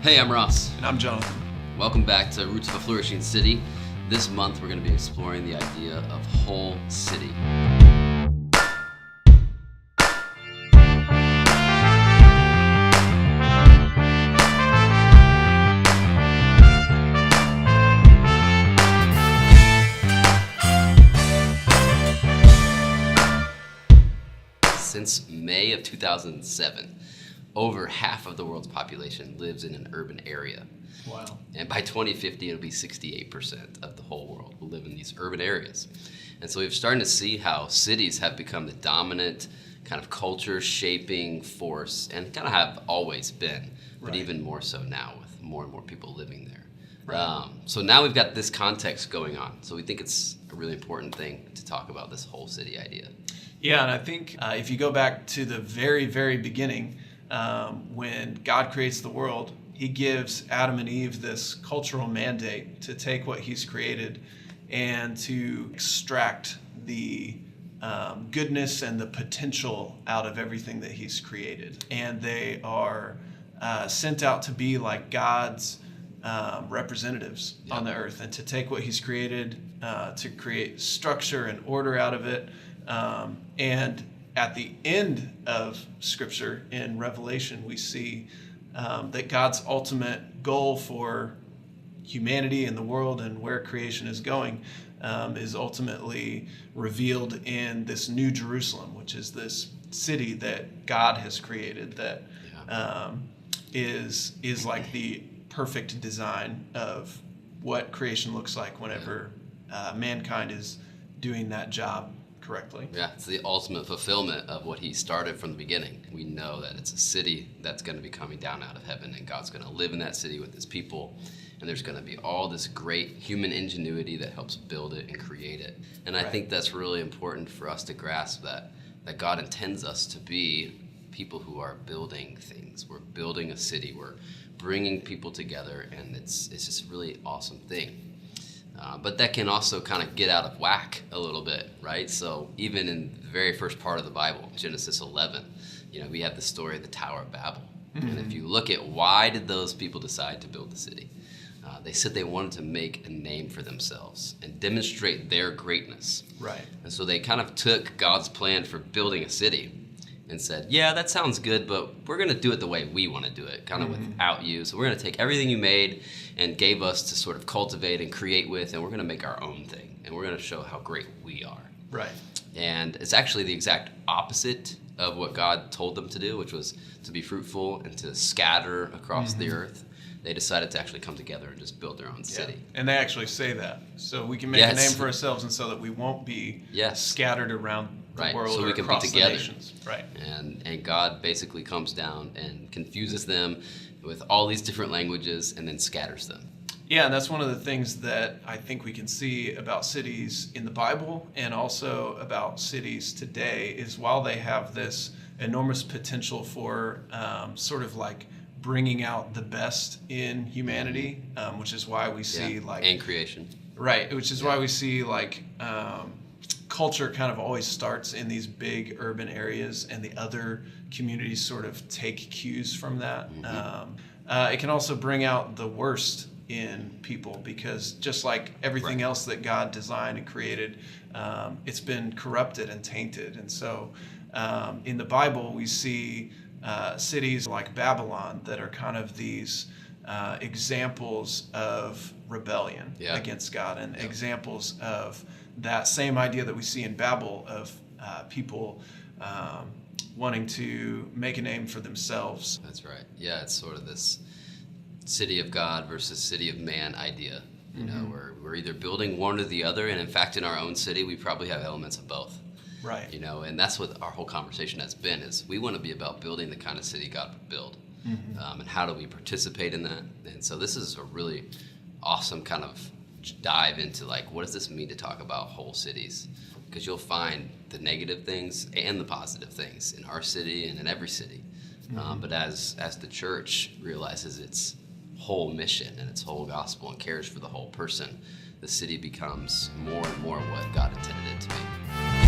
Hey, I'm Ross. And I'm Jonathan. Welcome back to Roots of a Flourishing City. This month we're going to be exploring the idea of whole city. Since May of 2007, over half of the world's population lives in an urban area. Wow. And by 2050, it'll be 68% of the whole world will live in these urban areas. And so we're starting to see how cities have become the dominant kind of culture shaping force, and kind of have always been, but Right. even more so now with more and more people living there. Right. So now we've got this context going on. So we think it's a really important thing to talk about this whole city idea. Yeah, and I think if you go back to the very, very beginning, when God creates the world, he gives Adam and Eve this cultural mandate to take what he's created and to extract the goodness and the potential out of everything that he's created. And they are sent out to be like God's representatives on the earth, and to take what he's created, to create structure and order out of it. And at the end of Scripture in Revelation, we see that God's ultimate goal for humanity and the world and where creation is going is ultimately revealed in this New Jerusalem, which is this city that God has created that is like the perfect design of what creation looks like whenever mankind is doing that job correctly. Yeah, it's the ultimate fulfillment of what he started from the beginning. We know that it's a city that's going to be coming down out of heaven, and God's going to live in that city with his people, and there's going to be all this great human ingenuity that helps build it and create it. And I think that's really important for us to grasp, that God intends us to be people who are building things. We're building a city. We're bringing people together, and it's just a really awesome thing. But that can also kind of get out of whack a little bit, right? So even in the very first part of the Bible, Genesis 11, we have the story of the Tower of Babel. Mm-hmm. And if you look at why did those people decide to build the city, they said they wanted to make a name for themselves and demonstrate their greatness. Right. And so they kind of took God's plan for building a city and said, yeah, that sounds good, but we're going to do it the way we want to do it, kind of without you. So we're going to take everything you made and gave us to sort of cultivate and create with, and we're going to make our own thing, and we're going to show how great we are. Right. And it's actually the exact opposite of what God told them to do, which was to be fruitful and to scatter across the earth. They decided to actually come together and just build their own city. And they actually say that. So we can make a name for ourselves, and so that we won't be scattered around the world, so or we can across be together. the nations. Right. And God basically comes down and confuses them with all these different languages and then scatters them. Yeah, and that's one of the things that I think we can see about cities in the Bible, and also about cities today, is while they have this enormous potential for sort of like bringing out the best in humanity, which is why we see and creation. Right, which is why we see culture kind of always starts in these big urban areas, and the other communities sort of take cues from that. It can also bring out the worst in people, because just like everything else that God designed and created, it's been corrupted and tainted. And so in the Bible, we see cities like Babylon that are kind of these examples of rebellion against God, and examples of that same idea that we see in Babel of people wanting to make a name for themselves. That's right. Yeah, it's sort of this city of God versus city of man idea. You know, we're either building one or the other, and in fact, in our own city, we probably have elements of both. Right. And that's what our whole conversation has been, is we want to be about building the kind of city God would build. And how do we participate in that? And so this is a really awesome kind of dive into what does this mean to talk about whole cities? Because you'll find the negative things and the positive things in our city and in every city. But as the church realizes its whole mission and its whole gospel and cares for the whole person, the city becomes more and more what God intended it to be.